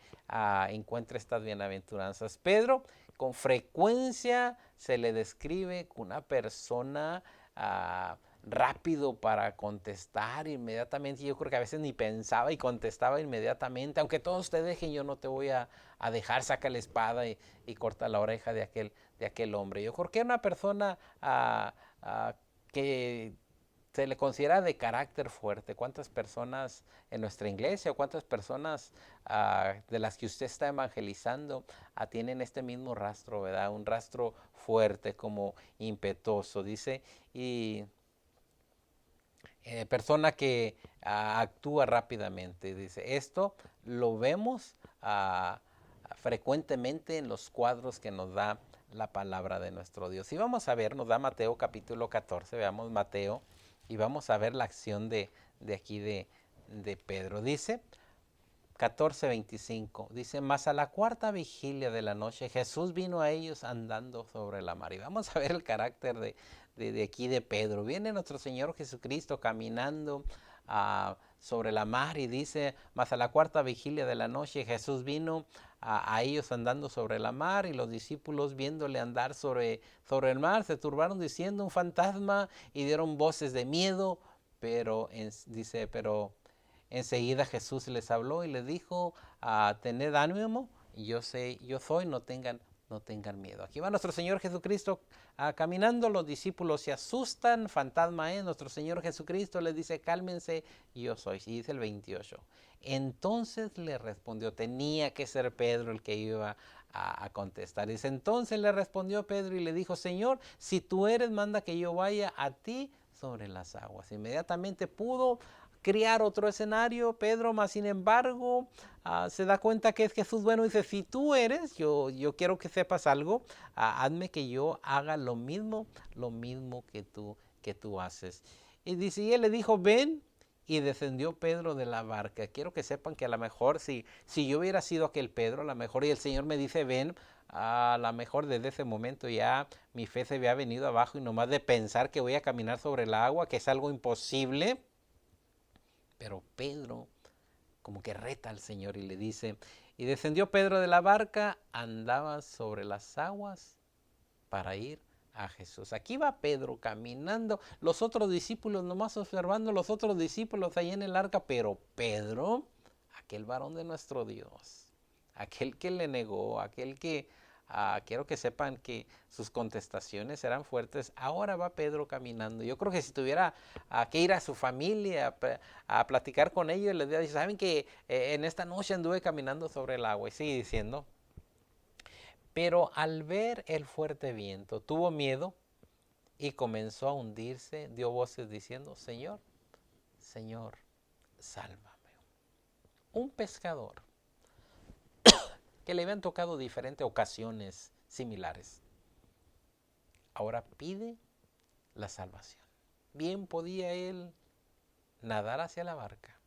Speaker 1: encuentre estas bienaventuranzas. Pedro con frecuencia se le describe como una persona rápido para contestar inmediatamente. Yo creo que a veces ni pensaba y contestaba inmediatamente. Aunque todos te dejen, yo no te voy a dejar. Saca la espada y corta la oreja de aquel hombre. Yo creo que era una persona que se le considera de carácter fuerte. ¿Cuántas personas en nuestra iglesia o cuántas personas de las que usted está evangelizando tienen este mismo rastro, ¿verdad? Un rastro fuerte, como impetuoso, dice, y persona que actúa rápidamente, dice. Esto lo vemos frecuentemente en los cuadros que nos da la palabra de nuestro Dios. Y vamos a ver, nos da Mateo capítulo 14, veamos Mateo, y vamos a ver la acción de aquí de Pedro. Dice 14:25, dice, mas a la cuarta vigilia de la noche Jesús vino a ellos andando sobre la mar. Y vamos a ver el carácter de aquí de Pedro. Viene nuestro Señor Jesucristo caminando sobre la mar y dice, mas a la cuarta vigilia de la noche Jesús vino a ellos andando sobre la mar, y los discípulos viéndole andar sobre el mar se turbaron diciendo, un fantasma, y dieron voces de miedo. Pero dice, pero enseguida Jesús les habló y les dijo, tened ánimo, yo soy, no tengan miedo. Aquí va nuestro Señor Jesucristo caminando, los discípulos se asustan, fantasma es, nuestro Señor Jesucristo les dice, cálmense, yo soy. Y dice el 28. Entonces le respondió, tenía que ser Pedro el que iba a contestar. Dice, entonces le respondió Pedro y le dijo, Señor, si tú eres, manda que yo vaya a ti sobre las aguas. Inmediatamente pudo crear otro escenario Pedro, mas sin embargo se da cuenta que es Jesús. Bueno, dice, si tú eres, yo quiero que sepas algo, hazme que yo haga lo mismo que tú haces. Y dice, y él le dijo, ven. Y descendió Pedro de la barca. Quiero que sepan que a lo mejor si yo hubiera sido aquel Pedro, a lo mejor y el Señor me dice, ven, a lo mejor desde ese momento ya mi fe se había venido abajo, y nomás de pensar que voy a caminar sobre el agua, que es algo imposible. Pero Pedro como que reta al Señor y le dice, y descendió Pedro de la barca, andaba sobre las aguas para ir a Jesús. Aquí va Pedro caminando, los otros discípulos nomás observando, los otros discípulos ahí en el arca, pero Pedro, aquel varón de nuestro Dios, aquel que le negó, aquel que quiero que sepan que sus contestaciones eran fuertes. Ahora va Pedro caminando. Yo creo que si tuviera que ir a su familia a platicar con ellos, les diría, saben que en esta noche anduve caminando sobre el agua. Y sigue diciendo, pero al ver el fuerte viento tuvo miedo y comenzó a hundirse. Dio voces diciendo, Señor, Señor, sálvame. Un pescador que le habían tocado diferentes ocasiones similares, ahora pide la salvación. Bien podía él nadar hacia la barca,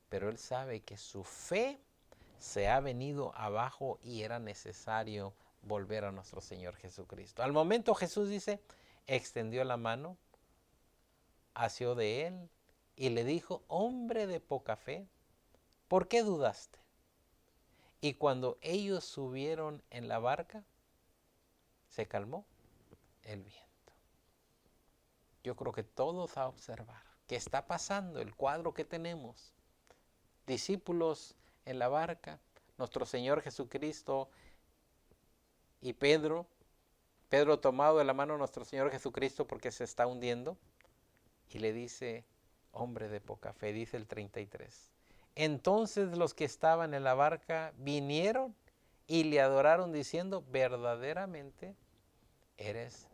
Speaker 1: pero él sabe que su fe se ha venido abajo y era necesario volver a nuestro Señor Jesucristo. Al momento Jesús dice, extendió la mano, asió de él y le dijo, hombre de poca fe, ¿por qué dudaste? Y cuando ellos subieron en la barca, se calmó el viento. Yo creo que todos a observar qué está pasando, el cuadro que tenemos. Discípulos en la barca, nuestro Señor Jesucristo y Pedro tomado de la mano de nuestro Señor Jesucristo porque se está hundiendo, y le dice, hombre de poca fe, dice el 33. Entonces los que estaban en la barca vinieron y le adoraron diciendo, verdaderamente eres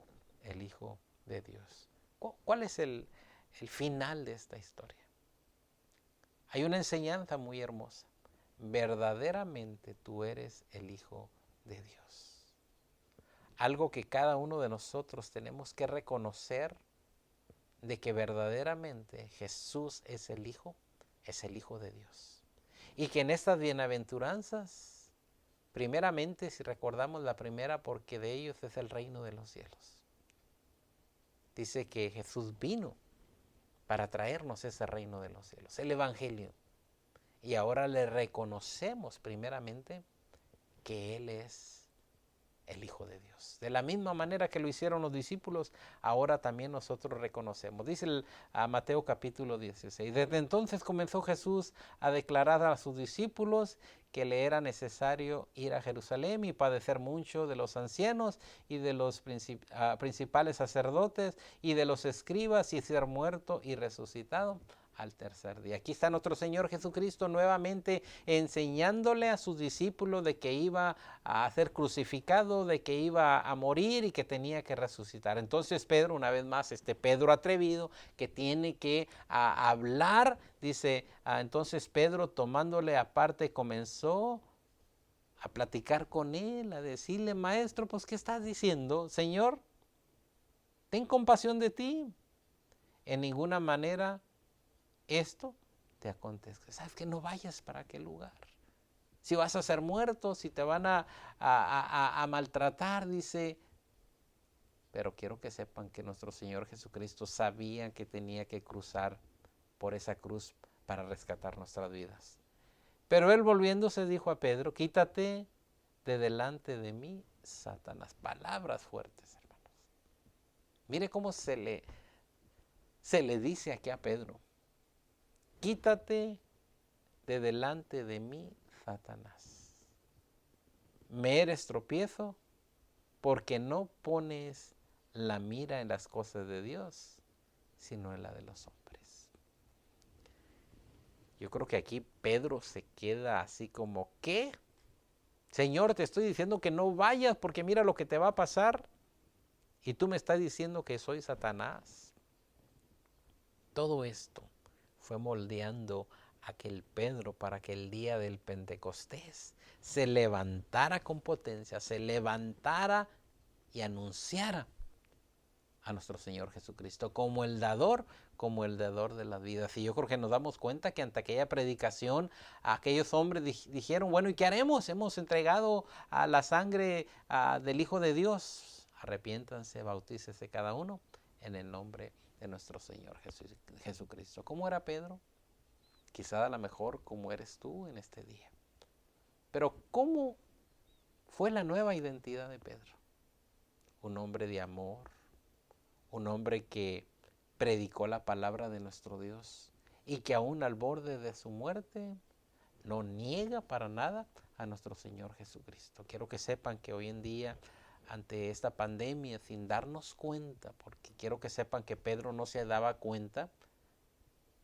Speaker 1: el Hijo de Dios. ¿Cuál es el final de esta historia? Hay una enseñanza muy hermosa. Verdaderamente tú eres el Hijo de Dios. Algo que cada uno de nosotros tenemos que reconocer, de que verdaderamente Jesús es el Hijo de Dios. Y que en estas bienaventuranzas, primeramente, si recordamos la primera, porque de ellos es el reino de los cielos. Dice que Jesús vino para traernos ese reino de los cielos, el Evangelio. Y ahora le reconocemos primeramente que Él es el Hijo de Dios. De la misma manera que lo hicieron los discípulos, ahora también nosotros reconocemos. Dice a Mateo capítulo 16. Desde entonces comenzó Jesús a declarar a sus discípulos que le era necesario ir a Jerusalén y padecer mucho de los ancianos y de los principales sacerdotes y de los escribas y ser muerto y resucitado al tercer día. Aquí está nuestro Señor Jesucristo nuevamente enseñándole a sus discípulos de que iba a ser crucificado, de que iba a morir y que tenía que resucitar. Entonces Pedro, una vez más, Pedro atrevido que tiene que hablar, dice, entonces Pedro tomándole aparte comenzó a platicar con él, a decirle, maestro, pues ¿qué estás diciendo? Señor, ten compasión de ti. En ninguna manera esto te acontezca. ¿Sabes que no vayas para aquel lugar? Si vas a ser muerto, si te van a maltratar, dice. Pero quiero que sepan que nuestro Señor Jesucristo sabía que tenía que cruzar por esa cruz para rescatar nuestras vidas. Pero él volviéndose dijo a Pedro, quítate de delante de mí, Satanás. Palabras fuertes, hermanos. Mire cómo se le dice aquí a Pedro. Quítate de delante de mí, Satanás. Me eres tropiezo porque no pones la mira en las cosas de Dios, sino en la de los hombres. Yo creo que aquí Pedro se queda así como, ¿qué? Señor, te estoy diciendo que no vayas porque mira lo que te va a pasar. Y tú me estás diciendo que soy Satanás. Todo esto fue moldeando aquel Pedro para que el día del Pentecostés se levantara con potencia, se levantara y anunciara a nuestro Señor Jesucristo como el dador de las vidas. Y yo creo que nos damos cuenta que ante aquella predicación aquellos hombres dijeron, bueno, ¿y qué haremos? Hemos entregado a la sangre del Hijo de Dios. Arrepiéntanse, bautícese cada uno en el nombre de nuestro Señor Jesucristo. ¿Cómo era Pedro? Quizá a lo mejor como eres tú en este día. Pero ¿cómo fue la nueva identidad de Pedro? Un hombre de amor, un hombre que predicó la palabra de nuestro Dios y que aún al borde de su muerte no niega para nada a nuestro Señor Jesucristo. Quiero que sepan que hoy en día, ante esta pandemia, sin darnos cuenta, porque quiero que sepan que Pedro no se daba cuenta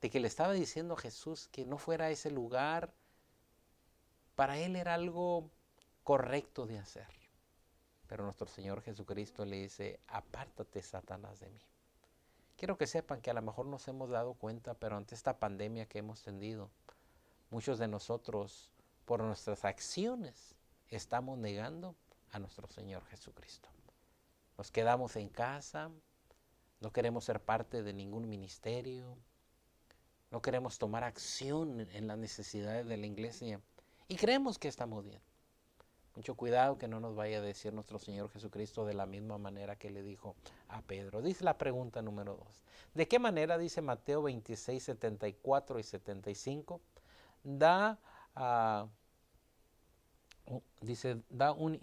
Speaker 1: de que le estaba diciendo a Jesús que no fuera a ese lugar, para él era algo correcto de hacer. Pero nuestro Señor Jesucristo le dice, apártate, Satanás, de mí. Quiero que sepan que a lo mejor nos hemos dado cuenta, pero ante esta pandemia que hemos tenido, muchos de nosotros, por nuestras acciones, estamos negando a nuestro Señor Jesucristo. Nos quedamos en casa, no queremos ser parte de ningún ministerio, no queremos tomar acción en las necesidades de la iglesia y creemos que estamos bien. Mucho cuidado que no nos vaya a decir nuestro Señor Jesucristo de la misma manera que le dijo a Pedro. Dice la pregunta número 2. ¿De qué manera, dice Mateo 26, 74 y 75, da, uh, da una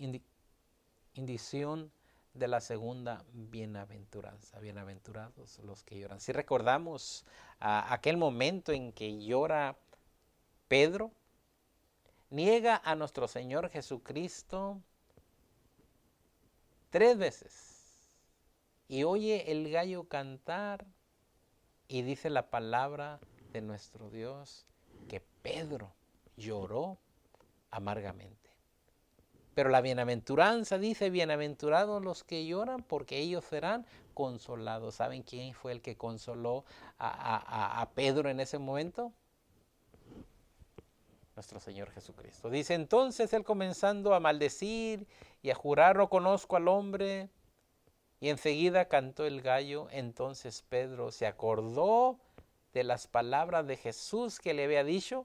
Speaker 1: indición de la segunda bienaventuranza? Bienaventurados los que lloran. Si recordamos aquel momento en que llora Pedro, niega a nuestro Señor Jesucristo 3 veces y oye el gallo cantar y dice la palabra de nuestro Dios que Pedro lloró amargamente. Pero la bienaventuranza dice, bienaventurados los que lloran porque ellos serán consolados. ¿Saben quién fue el que consoló a Pedro en ese momento? Nuestro Señor Jesucristo. Dice, entonces él comenzando a maldecir y a jurar, no conozco al hombre, y enseguida cantó el gallo. Entonces Pedro se acordó de las palabras de Jesús que le había dicho,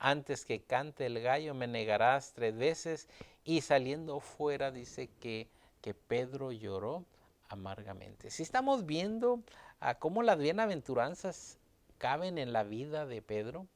Speaker 1: antes que cante el gallo me negarás 3 veces, y saliendo fuera dice que Pedro lloró amargamente. Si estamos viendo cómo las bienaventuranzas caben en la vida de Pedro.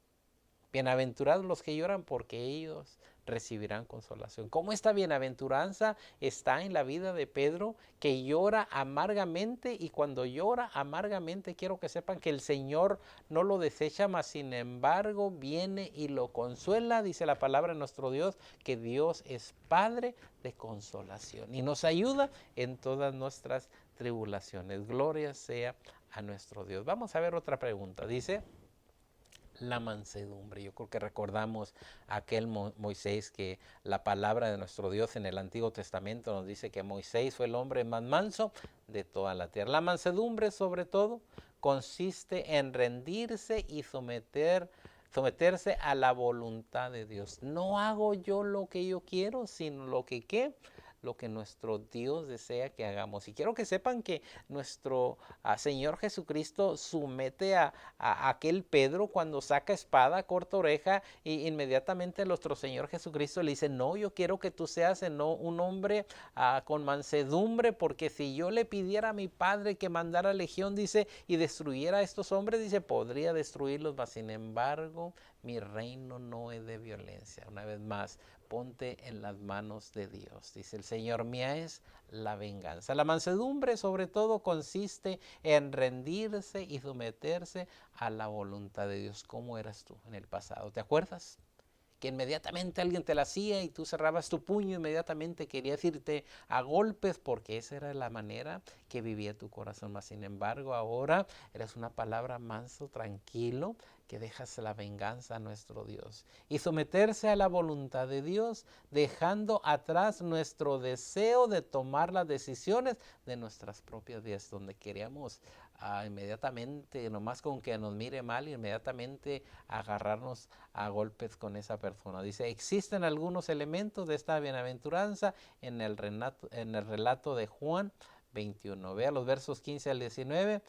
Speaker 1: Bienaventurados los que lloran porque ellos recibirán consolación. ¿Cómo esta bienaventuranza está en la vida de Pedro, que llora amargamente? Y cuando llora amargamente, quiero que sepan que el Señor no lo desecha, mas sin embargo viene y lo consuela. Dice la palabra de nuestro Dios que Dios es Padre de consolación y nos ayuda en todas nuestras tribulaciones. Gloria sea a nuestro Dios. Vamos a ver otra pregunta. Dice, la mansedumbre. Yo creo que recordamos aquel Moisés, que la palabra de nuestro Dios en el Antiguo Testamento nos dice que Moisés fue el hombre más manso de toda la tierra. La mansedumbre, sobre todo, consiste en rendirse y someterse a la voluntad de Dios. No hago yo lo que yo quiero, sino lo que lo que nuestro Dios desea que hagamos. Y quiero que sepan que nuestro Señor Jesucristo somete a aquel Pedro cuando saca espada, corta oreja, y inmediatamente nuestro Señor Jesucristo le dice, no, yo quiero que tú seas un hombre con mansedumbre, porque si yo le pidiera a mi Padre que mandara legión, dice, y destruyera a estos hombres, dice, podría destruirlos, mas sin embargo, mi reino no es de violencia. Una vez más, ponte en las manos de Dios. Dice el Señor, mía es la venganza. La mansedumbre sobre todo consiste en rendirse y someterse a la voluntad de Dios. ¿Cómo eras tú en el pasado? ¿Te acuerdas? Que inmediatamente alguien te la hacía y tú cerrabas tu puño, inmediatamente querías irte a golpes, porque esa era la manera que vivía tu corazón. Mas sin embargo, ahora eres una palabra manso, tranquilo, que dejas la venganza a nuestro Dios y someterse a la voluntad de Dios, dejando atrás nuestro deseo de tomar las decisiones de nuestras propias vidas, donde queríamos inmediatamente, nomás con que nos mire mal, inmediatamente agarrarnos a golpes con esa persona. Dice, existen algunos elementos de esta bienaventuranza en el relato de Juan 21. Vea los versos 15 al 19,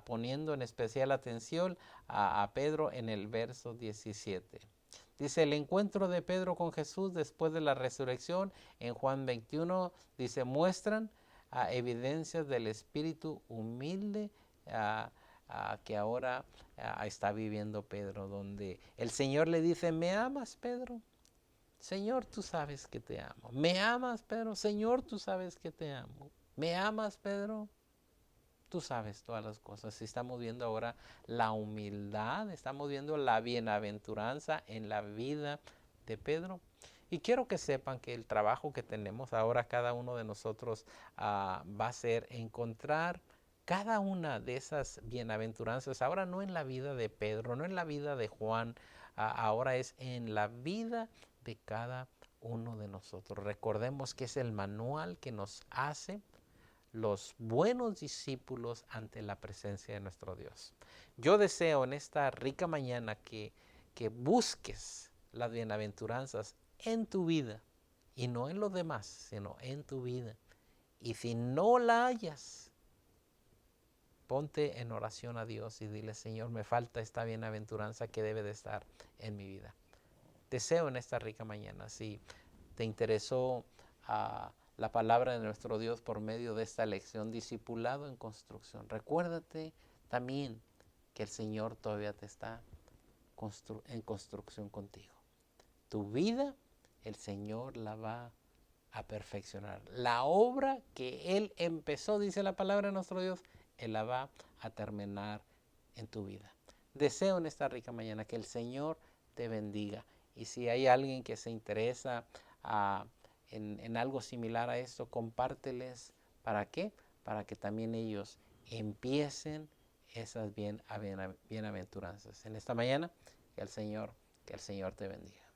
Speaker 1: poniendo en especial atención a Pedro en el verso 17. Dice, el encuentro de Pedro con Jesús después de la resurrección en Juan 21, dice, muestran evidencias del espíritu humilde que ahora está viviendo Pedro, donde el Señor le dice, ¿me amas, Pedro? Señor, tú sabes que te amo. ¿Me amas, Pedro? Señor, tú sabes que te amo. ¿Me amas, Pedro? Tú sabes todas las cosas. Estamos viendo ahora la humildad, estamos viendo la bienaventuranza en la vida de Pedro. Y quiero que sepan que el trabajo que tenemos ahora cada uno de nosotros va a ser encontrar cada una de esas bienaventuranzas. Ahora no en la vida de Pedro, no en la vida de Juan, ahora es en la vida de cada uno de nosotros. Recordemos que es el manual que nos hace los buenos discípulos ante la presencia de nuestro Dios. Yo deseo en esta rica mañana que busques las bienaventuranzas en tu vida, y no en los demás, sino en tu vida. Y si no la hayas, ponte en oración a Dios y dile, Señor, me falta esta bienaventuranza que debe de estar en mi vida. Deseo en esta rica mañana, si te interesó la palabra de nuestro Dios por medio de esta lección, discipulado en construcción. Recuérdate también que el Señor todavía te está en construcción contigo. Tu vida, el Señor la va a perfeccionar. La obra que Él empezó, dice la palabra de nuestro Dios, Él la va a terminar en tu vida. Deseo en esta rica mañana que el Señor te bendiga. Y si hay alguien que se interesa en algo similar a esto, compárteles. ¿Para qué? Para que también ellos empiecen esas bienaventuranzas. En esta mañana, que el Señor te bendiga.